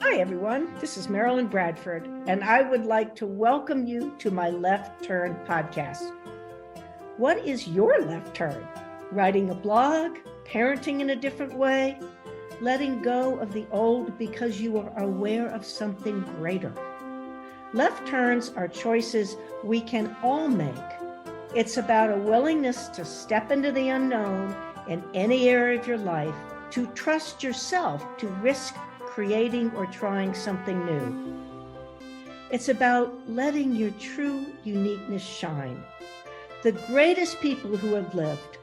Hi, everyone. This is Marilyn Bradford, and I would like to welcome you to my Left Turn podcast. What is your left turn? Writing a blog, parenting in a different way, letting go of the old because you are aware of something greater. Left turns are choices we can all make. It's about a willingness to step into the unknown in any area of your life, to trust yourself, to risk creating or trying something new. It's about letting your true uniqueness shine. The greatest people who have lived,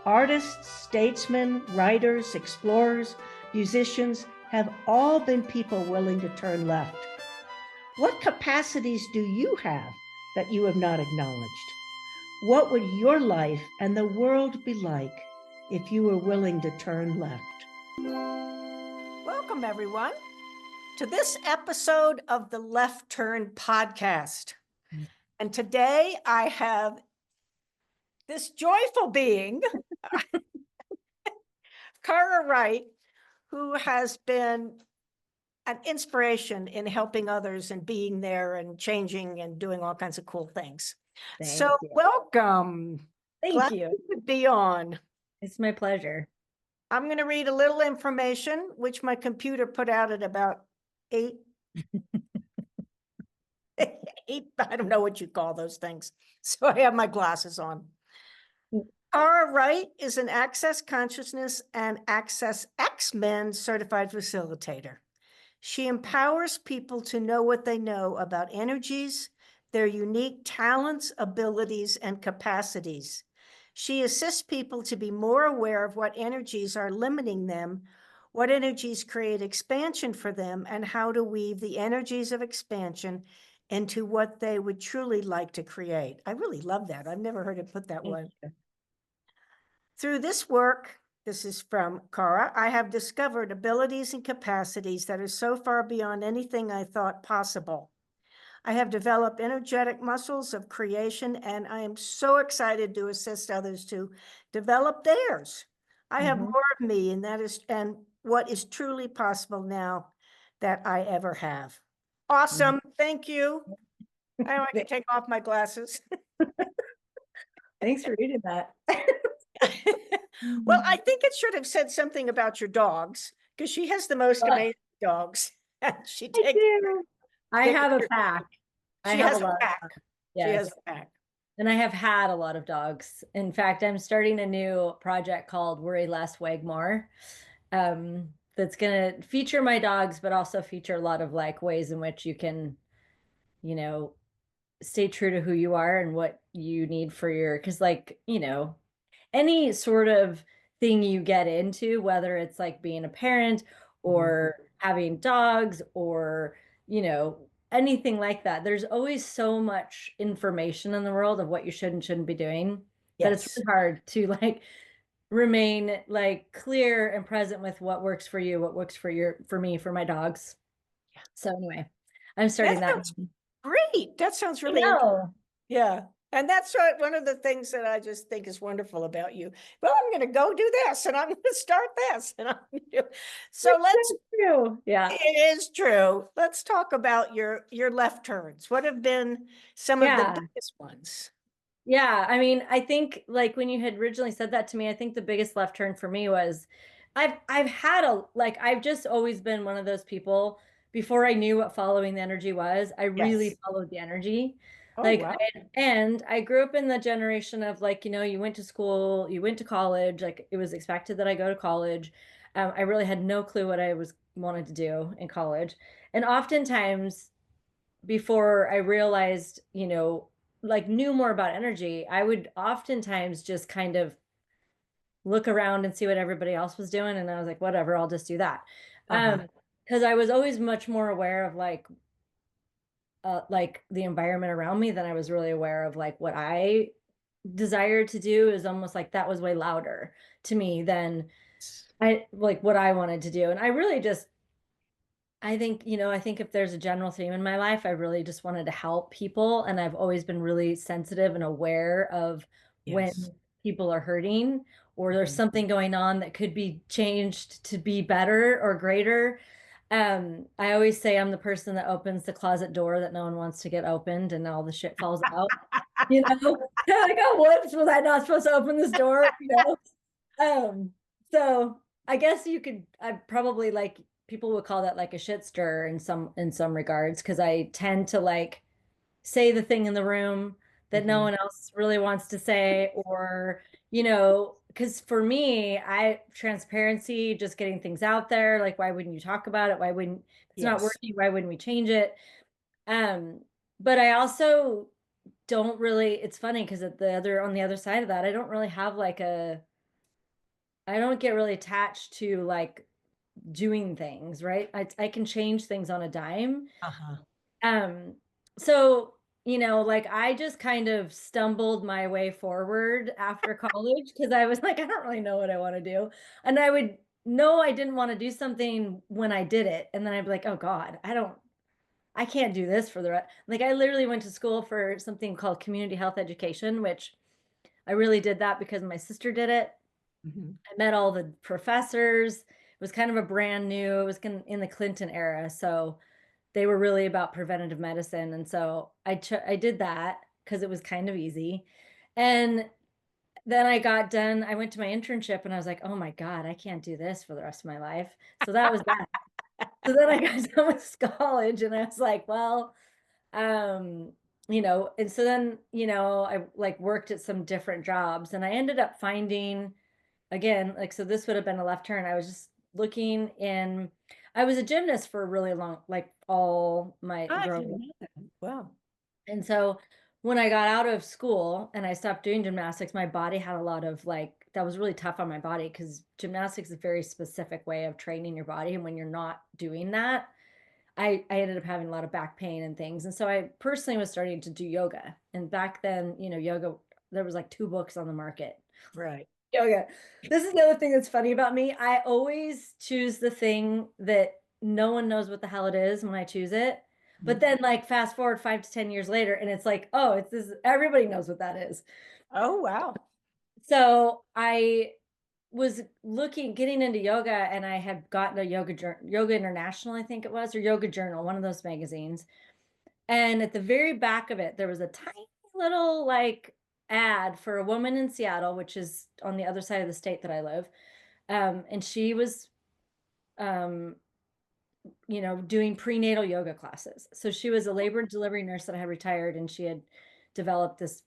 artists, statesmen, writers, explorers, musicians, have all been people willing to turn left. What capacities do you have that you have not acknowledged? What would your life and the world be like if you were willing to turn left? Welcome, everyone, to this episode of the Left Turn podcast. And today I have this joyful being, Cara Wright, who has been an inspiration in helping others and being there and changing and doing all kinds of cool things. Thank So you. welcome. Thank Glad you. to be on. It's my pleasure. I'm going to read a little information, which my computer put out at about 8. I don't know what you call those things. So I have my glasses on. Cara Wright is an Access Consciousness and Access X-Men certified facilitator. She empowers people to know what they know about energies, their unique talents, abilities, and capacities. She assists people to be more aware of what energies are limiting them, what energies create expansion for them, and how to weave the energies of expansion into what they would truly like to create. I really love that. I've never heard it put that way. Through this work, this is from Cara, I have discovered abilities and capacities that are so far beyond anything I thought possible. I have developed energetic muscles of creation, and I am so excited to assist others to develop theirs. I have more of me, and that is what is truly possible now that I ever have. Awesome. Thank you. I can take off my glasses. Thanks for reading that. Well, I think it should have said something about your dogs, because she has the most amazing dogs. She takes. I have a pack. She has a pack. She Yes. has a pack. And I have had a lot of dogs. In fact, I'm starting a new project called Worry Less, Wag More. That's going to feature my dogs, but also feature a lot of like ways in which you can, stay true to who you are and what you need for because any sort of thing you get into, whether it's like being a parent or having dogs or, anything like that, there's always so much information in the world of what you should and shouldn't be doing that it's really hard to like remain like clear and present with what works for you, what works for me, for my dogs. So anyway, I'm starting that. Great. That sounds really interesting. Yeah. And that's one of the things that I just think is wonderful about you. Well, I'm going to go do this and I'm going to start this. And so yeah, it is true. Let's talk about your left turns. What have been some of the biggest ones? Yeah. I mean, I think like when you had originally said that to me, I think the biggest left turn for me was I've just always been one of those people. Before I knew what following the energy was, I really followed the energy. Wow. And I grew up in the generation of like, you went to school, you went to college, like it was expected that I go to college. I really had no clue what I wanted to do in college. And oftentimes before I realized, like knew more about energy, I would oftentimes just kind of look around and see what everybody else was doing. And I was like, whatever, I'll just do that. Because I was always much more aware of like the environment around me than I was really aware of like what I desired to do. Is almost like that was way louder to me than I like what I wanted to do. And I really just, I think if there's a general theme in my life, I really just wanted to help people. And I've always been really sensitive and aware of when people are hurting or there's something going on that could be changed to be better or greater. I always say I'm the person that opens the closet door that no one wants to get opened and all the shit falls out. You know, like, oh, whoops, was I not supposed to open this door? You know? So I guess I probably like people would call that like a shit stir in some regards, because I tend to like say the thing in the room that no one else really wants to say, or, because for me, transparency, just getting things out there, like, why wouldn't you talk about it? Why wouldn't, if it's not Yes. working, why wouldn't we change it? Um, but I also don't really, it's funny because on the other side of that, I don't really have like I don't get really attached to like doing things, right? I can change things on a dime. Uh-huh. Um, so, like I just kind of stumbled my way forward after college because I was like, I don't really know what I want to do. And I would know I didn't want to do something when I did it. And then I'd be like, oh God, I can't do this for the rest. Like I literally went to school for something called community health education, which I really did that because my sister did it. I met all the professors. It was kind of a brand new, it was in the Clinton era. So they were really about preventative medicine. And so I did that because it was kind of easy. And then I got done. I went to my internship and I was like, oh my God, I can't do this for the rest of my life. So that was that. So then I got done with college and I was like, well, um, and so then, I like worked at some different jobs and I ended up finding again, like, so this would have been a left turn. I was just looking in, I was a gymnast for a really long, like all my I growing didn't up. know that. Wow. And so when I got out of school and I stopped doing gymnastics, my body had a lot of like, that was really tough on my body because gymnastics is a very specific way of training your body. And when you're not doing that, I ended up having a lot of back pain and things. And so I personally was starting to do yoga. And back then, yoga, there was like two books on the market. Right. Yoga. This is the other thing that's funny about me. I always choose the thing that no one knows what the hell it is when I choose it. But then like fast forward 5 to 10 years later, and it's like, oh, it's this, everybody knows what that is. Oh, wow. So I was getting into yoga, and I had gotten a Yoga International, I think it was, or Yoga Journal, one of those magazines. And at the very back of it, there was a tiny little like ad for a woman in Seattle, which is on the other side of the state that I live. And she was, um, doing prenatal yoga classes. So she was a labor and delivery nurse that had retired, and she had developed this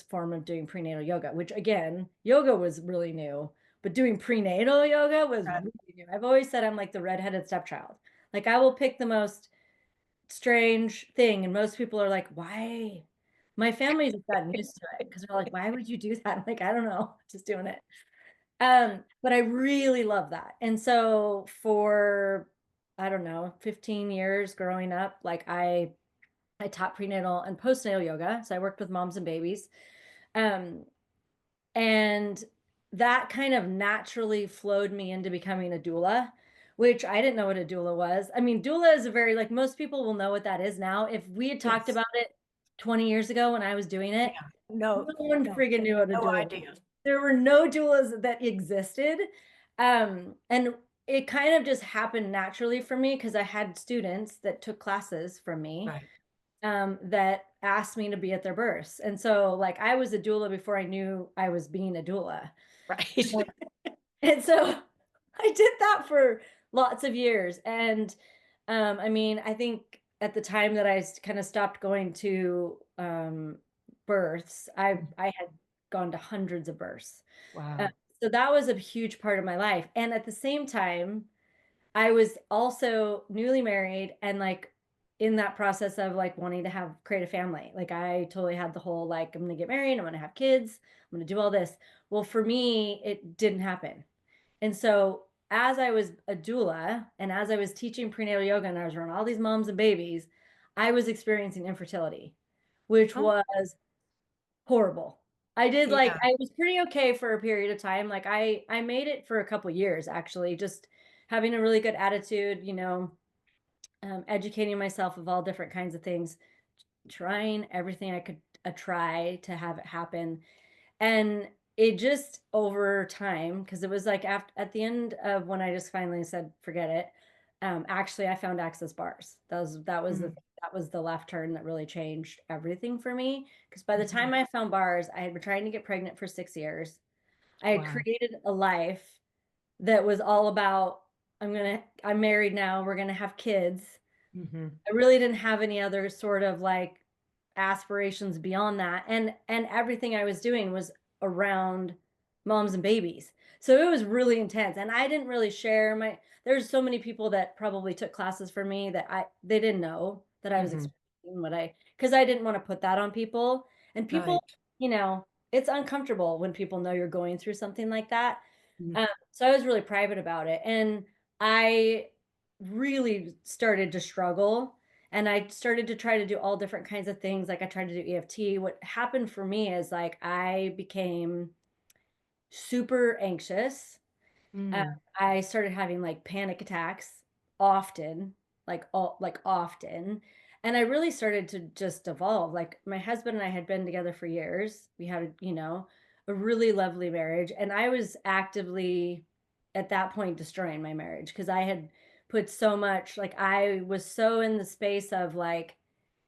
form of doing prenatal yoga, which again, yoga was really new, but doing prenatal yoga was Right. really new. I've always said I'm like the redheaded stepchild. Like I will pick the most strange thing, and most people are like, why? My family's just gotten used to it because they're like, why would you do that? I'm like, I don't know, just doing it. But I really love that. And so for, I don't know, 15 years growing up, like I taught prenatal and postnatal yoga. So I worked with moms and babies. Um, and that kind of naturally flowed me into becoming a doula, which I didn't know what a doula was. I mean, doula is a very, like, most people will know what that is now. If we had talked Yes. about it 20 years ago when I was doing it, Yeah. no No, one no, friggin' knew what a no doula was. idea. There were no doulas that existed. And it kind of just happened naturally for me because I had students that took classes from me, Right. that asked me to be at their births. And so like I was a doula before I knew I was being a doula. Right. And so I did that for lots of years. And I mean, I think at the time that I kind of stopped going to births, I had gone to hundreds of births. Uh, Wow. so that was a huge part of my life. And at the same time, I was also newly married and like in that process of like wanting to create a family. Like I totally had the whole like I'm gonna get married, I'm gonna have kids, I'm gonna do all this. Well, for me, it didn't happen. And so as I was a doula and as I was teaching prenatal yoga and I was around all these moms and babies, I was experiencing infertility, which Oh, was horrible. yeah. I was pretty okay for a period of time. Like I made it for a couple years actually, just having a really good attitude, educating myself of all different kinds of things, trying everything I could try to have it happen. And it just over time, because it was like after at the end of when I just finally said, forget it. actually I found access bars. Mhm. That was the left turn that really changed everything for me. Because by the Mhm. time I found bars, I had been trying to get pregnant for 6 years. I had Wow. created a life that was all about I'm married now, we're gonna have kids. Mhm. I really didn't have any other sort of like aspirations beyond that. And everything I was doing was around moms and babies. So it was really intense. And I didn't really share there's so many people that probably took classes for me that they didn't know that I was Mhm. experiencing because I didn't want to put that on people. And people, Right. it's uncomfortable when people know you're going through something like that. Mhm. So I was really private about it. And I really started to struggle, and I started to try to do all different kinds of things. Like I tried to do EFT. What happened for me is like I became super anxious. Uh, Mm. I started having like panic attacks often, like often. And I really started to just evolve. Like my husband and I had been together for years. We had, a really lovely marriage. And I was actively at that point destroying my marriage because I had put so much, like I was so in the space of like,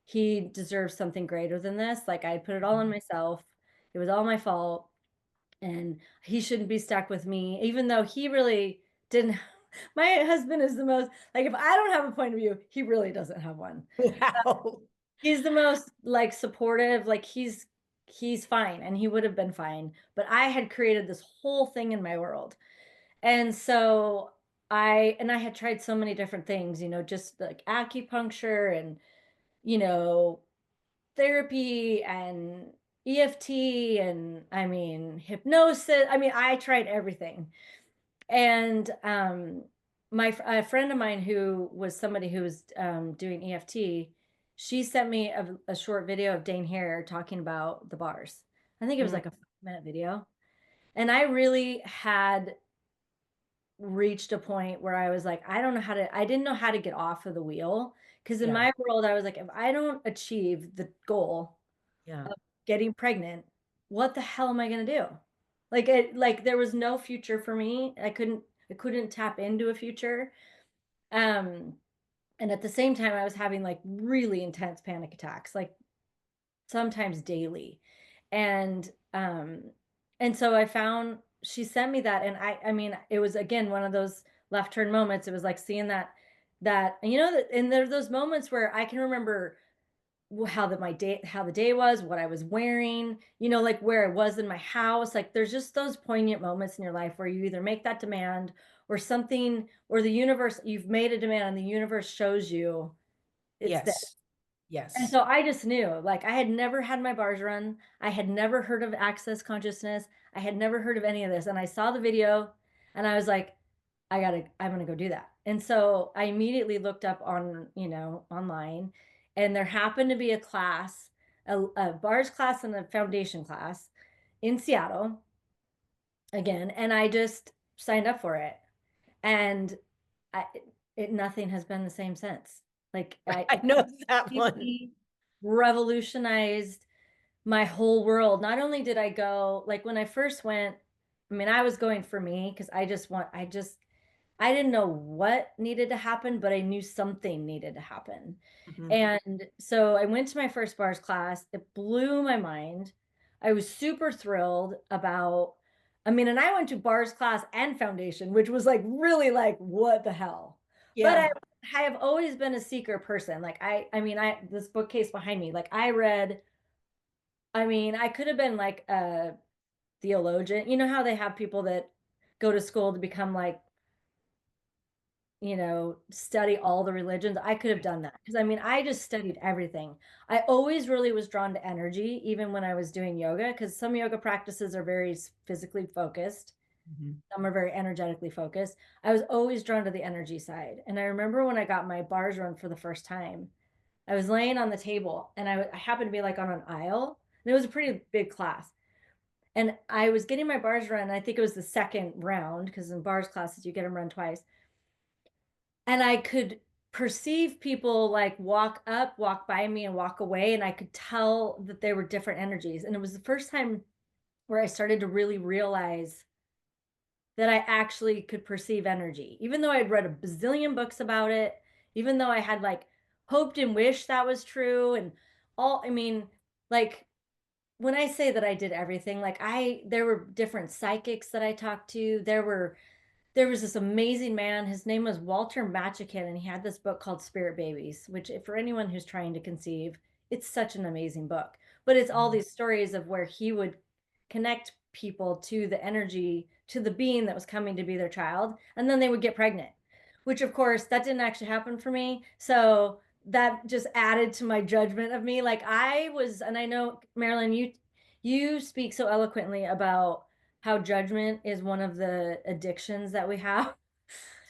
he deserves something greater than this. Like I put it all on Mhm. myself. It was all my fault, and he shouldn't be stuck with me, even though he really didn't. My husband is the most, like, if I don't have a point of view, he really doesn't have one. Wow. He's the most like supportive, like he's fine and he would have been fine. But I had created this whole thing in my world. And so I had tried so many different things, just like acupuncture and, you know, therapy and EFT and I mean hypnosis. I mean, I tried everything. And a friend of mine who was somebody who was doing EFT, she sent me a short video of Dane Hare talking about the bars. I think it was Mm. like a 5-minute video. And I really had reached a point where I was like, I didn't know how to get off of the wheel. Because in Yeah. my world, I was like, if I don't achieve the goal Yeah. of getting pregnant, what the hell am I going to do? Like there was no future for me. I couldn't tap into a future. Um, and at the same time, I was having like really intense panic attacks, like sometimes daily. And and so she sent me that, and I mean, it was again one of those left turn moments. It was like seeing that and there's those moments where I can remember how the day was, what I was wearing, like where I was in my house. Like there's just those poignant moments in your life where you either make that demand or something, or you've made a demand and the universe shows you it's there. Yes. And Yes. so I just knew, like I had never had my bars run. I had never heard of access consciousness. I had never heard of any of this. And I saw the video and I was like, I'm gonna go do that. And so I immediately looked up online, and there happened to be a class, a bars class and a foundation class in Seattle again, and I just signed up for it. And I nothing has been the same since. Like I it know that one. completely revolutionized my whole world. Not only did I go, like when I first went, I mean, I was going for me because I didn't know what needed to happen, but I knew something needed to happen. Mhm. And so I went to my first bars class. It blew my mind. I was super thrilled about, I mean, and I went to bars class and foundation, which was like really like, what the hell? But Yeah. I have always been a seeker person. Like this bookcase behind me, like I read, I mean, I could have been like a theologian. You know how they have people that go to school to become like, study all the religions. I could have done that because I mean, I just studied everything. I always really was drawn to energy, even when I was doing yoga, because some yoga practices are very physically focused, Mhm. some are very energetically focused. I was always drawn to the energy side. And I remember when I got my bars run for the first time, I was laying on the table and I happened to be like on an aisle, and it was a pretty big class. And I was getting my bars run. I think it was the second round because in bars classes, you get them run twice. And I could perceive people like walk up, walk by me, and walk away. And I could tell that they were different energies. And it was the first time where I started to really realize that I actually could perceive energy, even though I'd read a bazillion books about it, even though I had like hoped and wished that was true. And all, I mean, like when I say that I did everything, like there were different psychics that I talked to. There was this amazing man. His name was Walter Machikin, and he had this book called Spirit Babies, which, for anyone who's trying to conceive, it's such an amazing book. But it's all these stories of where he would connect people to the energy, to the being that was coming to be their child, and then they would get pregnant, which, of course, that didn't actually happen for me. So that just added to my judgment of me. Like I was, and I know, Marilyn, you speak so eloquently about how judgment is one of the addictions that we have.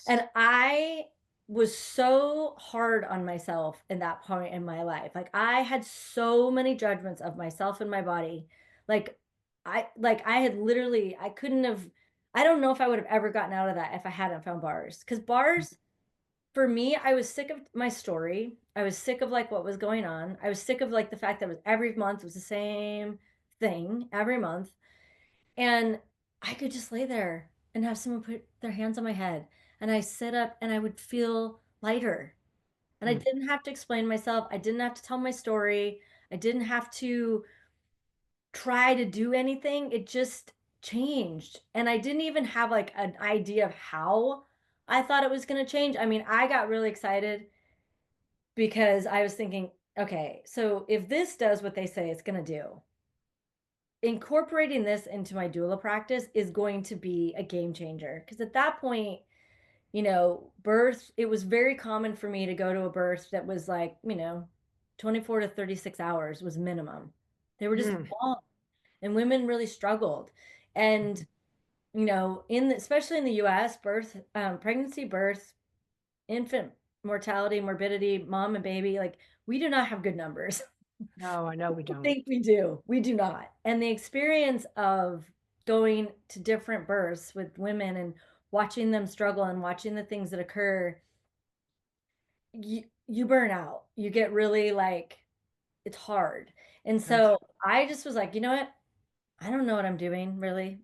And I was so hard on myself in that point in my life. Like I had so many judgments of myself and my body. Like I had literally, I couldn't have, I don't know if I would have ever gotten out of that if I hadn't found bars. Because bars, for me, I was sick of my story. I was sick of like what was going on. I was sick of like the fact that it was every month was the same thing every month. And I could just lay there and have someone put their hands on my head. And I sit up and I would feel lighter. And I Mm. didn't have to explain myself. I didn't have to tell my story. I didn't have to try to do anything. It just changed. And I didn't even have like an idea of how I thought it was going to change. I mean, I got really excited because I was thinking, okay, so if this does what they say it's going to do, incorporating this into my doula practice is going to be a game changer. Because at that point, birth, it was very common for me to go to a birth that was like, 24 to 36 hours was minimum. They were just long, and women really struggled. And, especially in the US, pregnancy, birth, infant mortality, morbidity, mom and baby, like we do not have good numbers. No, I know we don't. Think we do. We do not. And the experience of going to different births with women and watching them struggle and watching the things that occur, you burn out. You get really like it's hard. And Okay. so I just was like, you know what? I don't know what I'm doing really.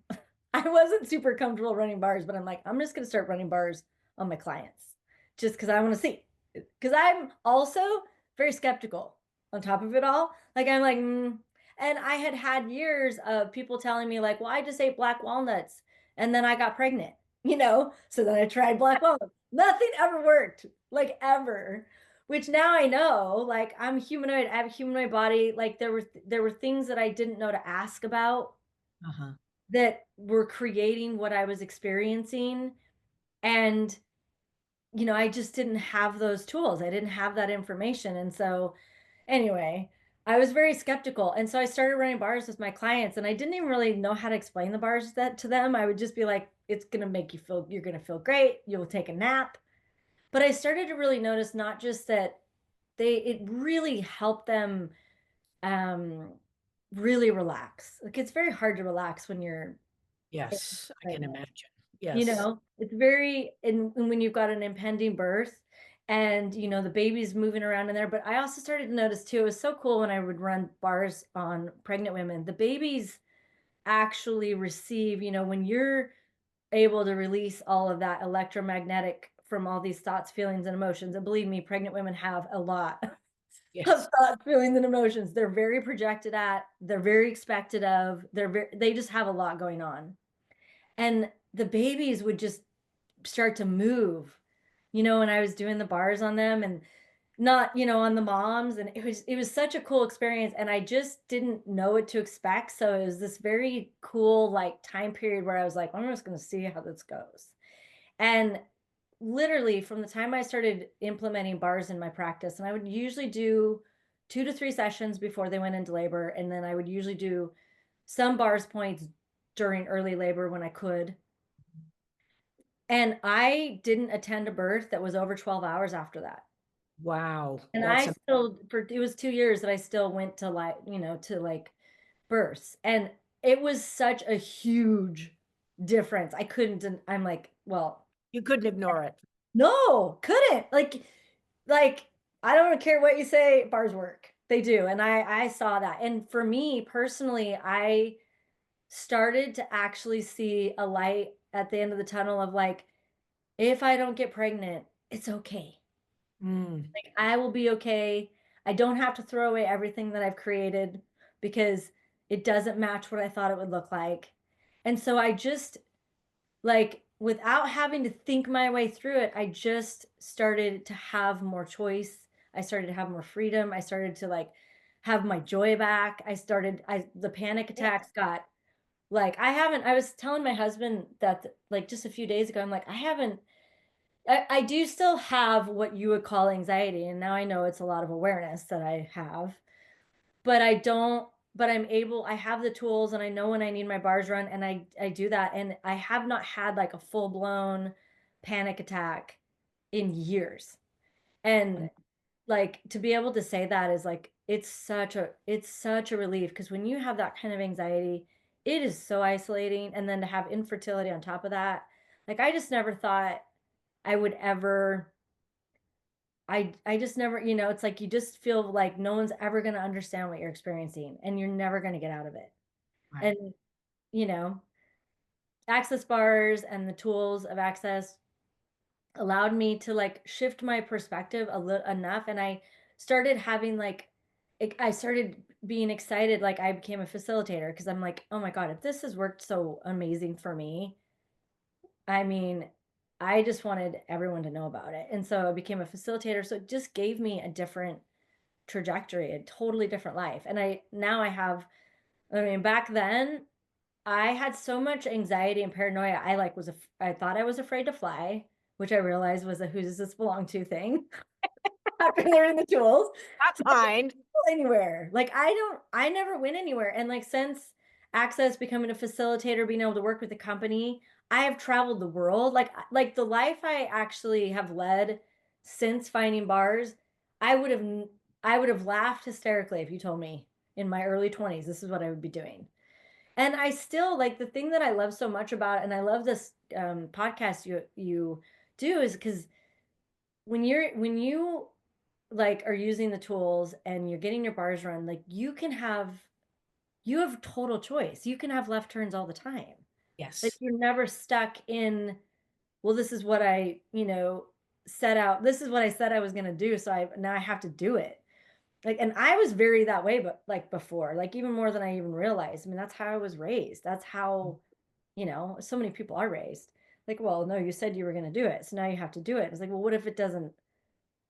I wasn't super comfortable running bars, but I'm like, I'm just going to start running bars on my clients just because I want to see. Because I'm also very skeptical on top of it all. Like, I'm like, and I had had years of people telling me, like, well, I just ate black walnuts and then I got pregnant, So then I tried black walnuts. Nothing ever worked, like, ever. Which now I know, like I'm humanoid, I have a humanoid body. Like there were things that I didn't know to ask about Uh-huh. that were creating what I was experiencing. And, I just didn't have those tools. I didn't have that information. And so, anyway, I was very skeptical. And so I started running bars with my clients, and I didn't even really know how to explain the bars that to them. I would just be like, it's going to make you feel, you're going to feel great. You'll take a nap. But I started to really notice not just that it really helped them um, really relax. Like it's very hard to relax when you're Yes, I can pregnant. imagine. Yes. It's very, and when you've got an impending birth and, the baby's moving around in there. But I also started to notice too, it was so cool when I would run bars on pregnant women, the babies actually receive, when you're able to release all of that electromagnetic from all these thoughts, feelings, and emotions. And believe me, pregnant women have a lot of Yes. thoughts, feelings, and emotions. They're very projected at, they're very expected of, they just have a lot going on. And the babies would just start to move, when I was doing the bars on them and not, on the moms. And it was such a cool experience. And I just didn't know what to expect. So it was this very cool, like time period where I was like, I'm just going to see how this goes. And literally from the time I started implementing bars in my practice, and I would usually do 2 to 3 sessions before they went into labor. And then I would usually do some bars points during early labor when I could. And I didn't attend a birth that was over 12 hours after that. Wow. And That's I still, it was 2 years that I still went to like, to like births. And it was such a huge difference. I couldn't, I'm like, well, you couldn't ignore it. no, couldn't. Like, I don't care what you say, bars work. They do. And I saw that. And for me personally, I started to actually see a light at the end of the tunnel of like, if I don't get pregnant, it's okay. Like I will be okay. I don't have to throw away everything that I've created because it doesn't match what I thought it would look like. And so I just like without having to think my way through it, I just started to have more choice. I started to have more freedom. I started to like have my joy back. The panic attacks got like I was telling my husband that like just a few days ago, I'm like, I do still have what you would call anxiety. And now I know it's a lot of awareness that I have, but I don't, but I have the tools and I know when I need my bars run and I do that. And I have not had like a full blown panic attack in years. And like to be able to say that is like, it's such a relief because when you have that kind of anxiety, it is so isolating. And then to have infertility on top of that, like I just never thought I would ever I just never, it's like you just feel like no one's ever going to understand what you're experiencing and you're never going to get out of it. Right. And, you know, access bars and the tools of access allowed me to like shift my perspective a little enough. And I started having like, I started being excited. Like I became a facilitator because I'm like, oh my God, if this has worked so amazing for me, I mean, I just wanted everyone to know about it. And so I became a facilitator. So it just gave me a different trajectory, a totally different life. And now I have, I mean, back then I had so much anxiety and paranoia. I thought I was afraid to fly, which I realized was a who does this belong to thing after learning the tools. That's fine. Anywhere. Like I never went anywhere. And like since Access becoming a facilitator, being able to work with the company, I have traveled the world. Like the life I actually have led since finding bars, I would have I would have laughed hysterically if you told me in my early 20s this is what I would be doing. And I still like the thing that I love so much about it, and I love this podcast you do is because when you like are using the tools and you're getting your bars run, like you have total choice. You can have left turns all the time. Like Yes. you're never stuck in, well, this is what set out. This is what I said I was going to do. So now I have to do it. Like, and I was very that way, but like before, like even more than I even realized. I mean, that's how I was raised. That's how, so many people are raised. Like, well, no, you said you were going to do it. So now you have to do it. It's like, well, what if it doesn't,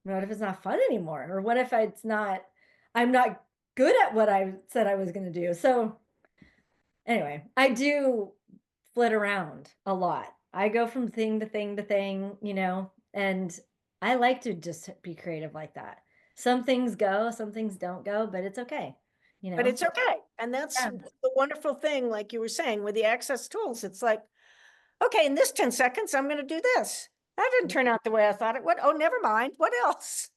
what if it's not fun anymore? Or what if I'm not good at what I said I was going to do? So anyway, I do flit around a lot. I go from thing to thing to thing, and I like to just be creative like that. Some things go, some things don't go, but it's okay, But it's okay. And that's Yeah. the wonderful thing, like you were saying, with the access tools. It's like, okay, in this 10 seconds, I'm going to do this. That didn't turn out the way I thought it would. Oh, never mind. What else?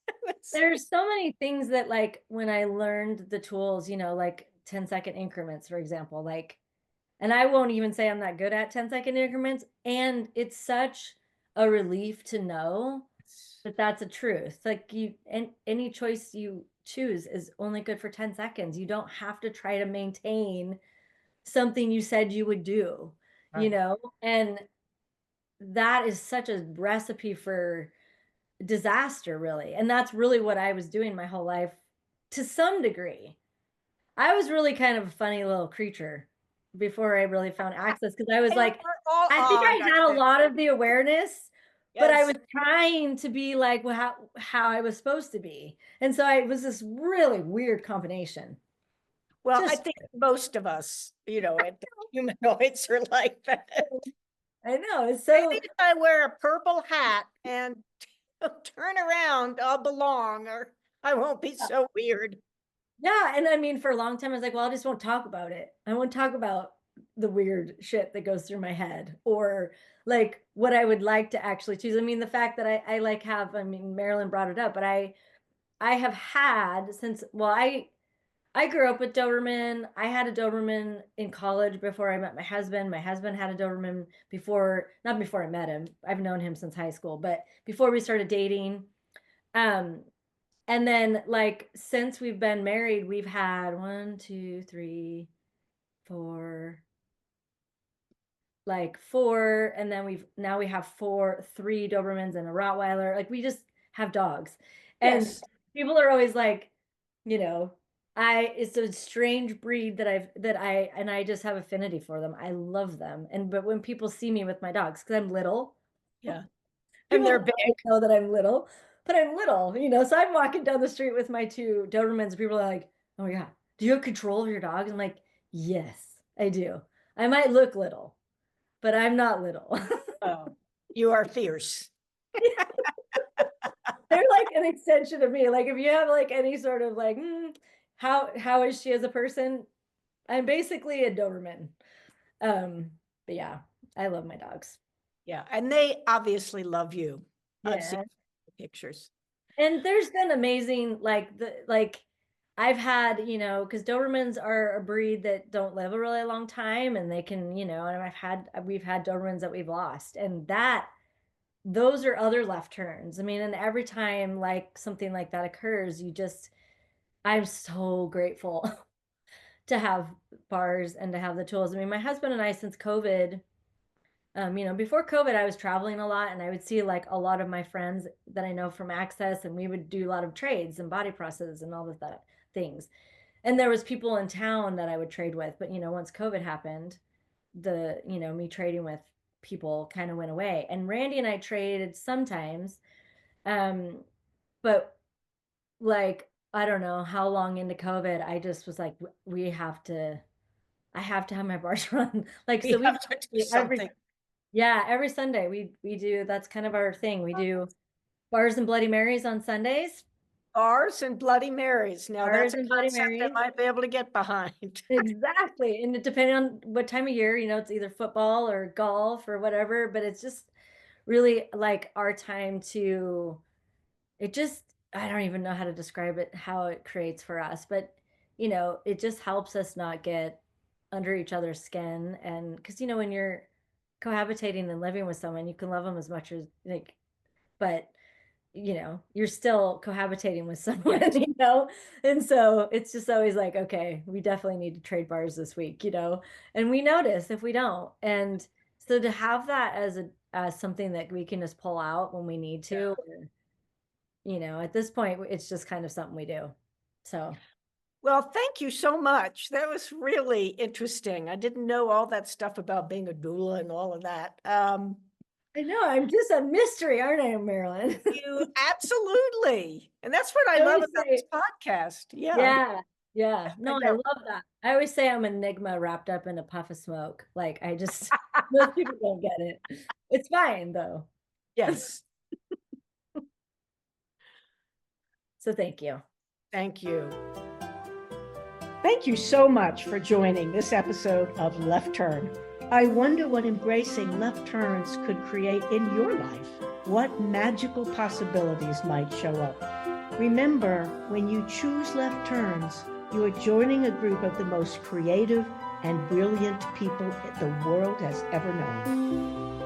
There's so many things that like when I learned the tools, like 10-second increments, for example, like, and I won't even say I'm that good at 10-second increments. And it's such a relief to know that that's a truth. Like and any choice you choose is only good for 10 seconds. You don't have to try to maintain something you said you would do, Right. And that is such a recipe for disaster, really. And that's really what I was doing my whole life to some degree. I was really kind of a funny little creature before I really found access because I was Hey, we're like, all I think odd, I I had a think. lot of the awareness, but I Yes. was trying to be like how I was supposed to be. And so it was this really weird combination. Well, I Just, think most of us, humanoids are like that. I know. It's Maybe so, if I wear a purple hat and turn around, I'll belong, or I won't be so weird. yeah. And I mean, for a long time, I was like, well, I just won't talk about it. I won't talk about the weird shit that goes through my head or like what I would like to actually choose. I mean, the fact that I like I mean, Marilyn brought it up, but I have had since, well, I grew up with Doberman. I had a Doberman in college before I met my husband. My husband had a Doberman not before I met him. I've known him since high school, but before we started dating. Um, and then like since we've been married, we've had one, two, three, four, like 4, and then now we have 3 Dobermans and a Rottweiler. Like we just have dogs. And Yes. people are always like, you know, it's a strange breed I just have affinity for them. I love them. But when people see me with my dogs, because I'm little, Yeah. And people they're don't big. always know that I'm little, but I'm little, so I'm walking down the street with my 2 Dobermans, and people are like, "Oh my God, do you have control of your dogs?" I'm like, "Yes, I do. I might look little, but I'm not little." Oh, you are fierce. They're like an extension of me. Like if you have like any sort of like, how is she as a person? I'm basically a Doberman. Um, but yeah, I love my dogs. Yeah. And they obviously love you. I've seen Yeah. the pictures. And there's been amazing, I've had, because Dobermans are a breed that don't live a really long time, and they can, and we've had Dobermans that we've lost, and those are other left turns. I mean, and every time like something like that occurs, I'm so grateful to have bars and to have the tools. I mean, my husband and I, since COVID, before COVID, I was traveling a lot, and I would see like a lot of my friends that I know from Access, and we would do a lot of trades and body presses and all of that things. And there was people in town that I would trade with, but once COVID happened, me trading with people kind of went away. And Randy and I traded sometimes, um, but like I don't know how long into COVID, I just was like, I have to have my bars run. Like We so we have to do every something. yeah, every Sunday we do, that's kind of our thing. We do bars and Bloody Marys on Sundays. Bars and Bloody Marys. Now Bars that's a and Bloody concept I Marys. might be able to get behind. Exactly. And depending on what time of year, it's either football or golf or whatever, but it's just really like our time to it just I don't even know how to describe it, how it creates for us, but it just helps us not get under each other's skin. And because when you're cohabitating and living with someone, you can love them as much as like, but you're still cohabitating with someone, Yes. and so it's just always like, okay, we definitely need to trade bars this week, and we notice if we don't. And so to have that as something that we can just pull out when we need to, or, at this point, it's just kind of something we do. So Well, thank you so much. That was really interesting. I didn't know all that stuff about being a doula and all of that. I know I'm just a mystery, aren't I, Marilyn? You absolutely. And that's what I I love always about this say, podcast. Yeah. yeah, yeah. I No, I know. love that. I always say I'm an enigma wrapped up in a puff of smoke. Like most people don't get it. It's fine though. Yes. So thank you. Thank you. Thank you so much for joining this episode of Left Turn. I wonder what embracing left turns could create in your life. What magical possibilities might show up. Remember, when you choose left turns, you are joining a group of the most creative and brilliant people the world has ever known.